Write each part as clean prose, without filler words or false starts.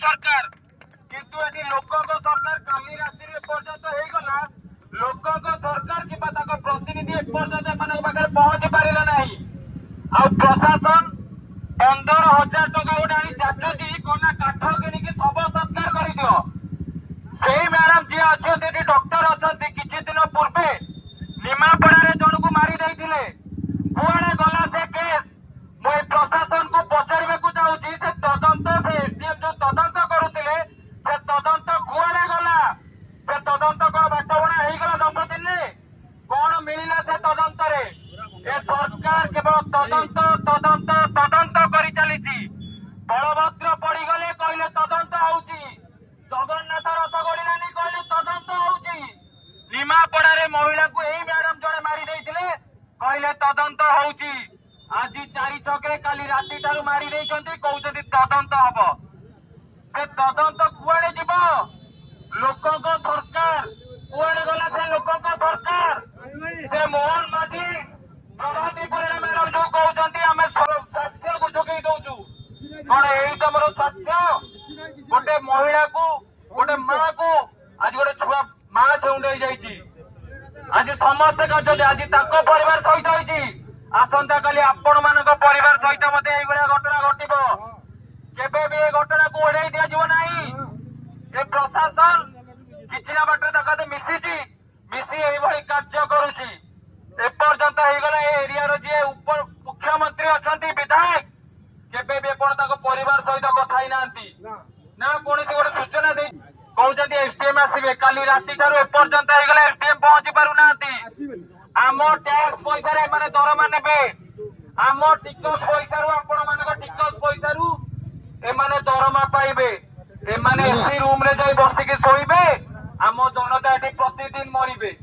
सरकार किंतु एटी लोकों सरकार काली रात्रि पर्यंत हो गला लोकों सरकार कि प्रतिनिधि पर्यंत पाखे पहुंची पारे ना आ प्रशासन 15,000 टका गोटे आनी चाचुची कना काठ किणिकी सब सत्कार कर मैडम जी अच्छा डॉक्टर अच्छा किसी दिन पूर्वे निमापड़ा जन को मारी देते कुआड़े गला से केस मुझे प्रशासन को पचारे चाहूँगी से तदंत से एसडीएम जो तदंत करुले से तदंत कुआड़े गला से तदंत कौन बाटबणा हो गला 10 दिन कौन मिलला से तदंत ए सरकार केवल तदंत तदंत तदंत कर चली बलभद्र पड़गले कहले तदंत होउची जगन्नाथ रथ गड़ानी कहले तदंत होउची निमापड़ा महिला को यही मैडम जड़े मारी देते कहले तदंत होउची आज 4 छके काली राति ठारू मारी देइछन्ती कहउछन्ती तदंत हबो से तदंत कुआड़े जीव लोकों सरकार कुआड़े गला से लोकों सरकार से मोहन माझी प्रभाती परिणा मैडम जो कहउछन्ती आमे स्वास्थ्य को जोगई दउछु कौन यही तुम स्वास्थ्य गोटे महिला को गोटे माँ को आज गोटे छुआ माँ छेउंडई जाइछि आज समस्ते कहते आज परिवार सहित होइछि आसंता काली आपण मानक परिवार सहित मते एई भलिया घटना घटिबो केबे भी ए घटना को ओढाई दिया जीव नाही ए प्रशासन किछिना बाटे तकाते मिसी एई भली कार्य करूछि ए पर्यंत हे गला ए एरिया रो जे ऊपर मुख्यमंत्री अछंती विधायक केबे भी कोन ताको परिवार सहित कथा ही नांती ना कोनसी गोटे सूचना दे कहउछन्ती एसडीएम आसीबे काली राति ठारू ए पर्यंत हे गला एसडीएम पहुंची पारु नांती आम टैक्स पैसा रे माने दरमा नेबे आम टिकस पैसा रु आपण मानक टिकस पैसा रु ए माने दरमा पाइबे ए माने एसी रूम रे जाई बसिके सोइबे आम जनता एठी प्रतिदिन मरिबे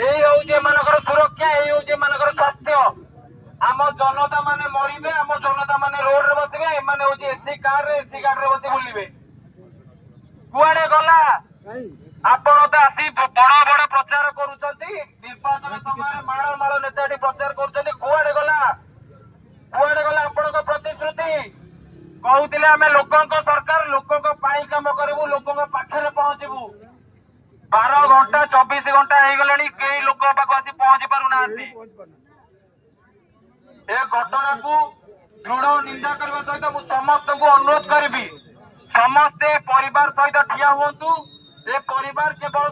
एई होउजे मानकर सुरक्षा एई होउजे मानकर स्वास्थ्य आम जनता माने मरिबे आम जनता माने रोड रे बसिबे ए माने होउजे एसी कार रे बसी बुलिबे कुआडे गला आपण तो आसी बड़ बड़ प्रचार करुचंती निर्वाचन समय माड़ नेता प्रचार करुचंती कुआडे गला आपण प्रतिश्रुति कहते आम लोकों सरकार लोकों काम करूँ लोकों पाखे पहुंचबू 12 घंटा 24 घंटा हो गले कई लोक पाक आसी पहुंची पारु ना ए घटना को दृढ़ निंदा करने सहित मुझे समस्त को अनुरोध करी समस्ते परिवार सहित ठिया हुंतु ए परिवार केवल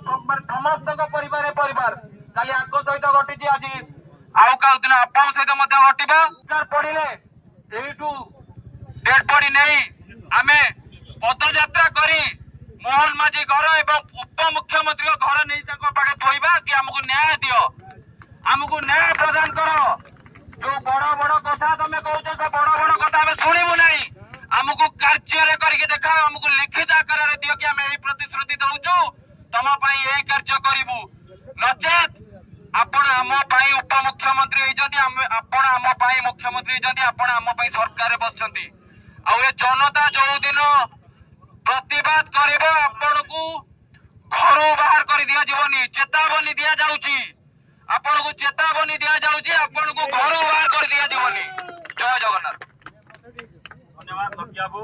समस्त परिवार परिवार खाली आंक सहित घटी आज आउ का दिन आपण सहित घटवा पड़े यू डेड बॉडी नहीं आमे पदयात्रा करी मोहन माझी घर एवं उप मुख्यमंत्री घर नहीं पाखे थोड़ा कि आमको न्याय दियो आमको न्याय प्रदान कर जो बड़ बड़ कथा तुम कौच से बड़ बड़ कथा आम शुणु ना आमको कार्य करके देखा आमको लिखित आकार दियो कि आम यही प्रतिश्रुति दौचु तुम यही कार्य करू नचेत आपण आम उप मुख्यमंत्री आपण आम मुख्यमंत्री आपण आम सरकार बसती आ जनता जो दिन प्रतिवाद कर आपण को घर बाहर कर दिया जीवनी चेतावनी दि जाऊँगी आपण को चेतावनी दि जाऊँगी आपण को घर बाहर कर दिया जीवनी जय जगन्नाथ धन्यवाद बाबू।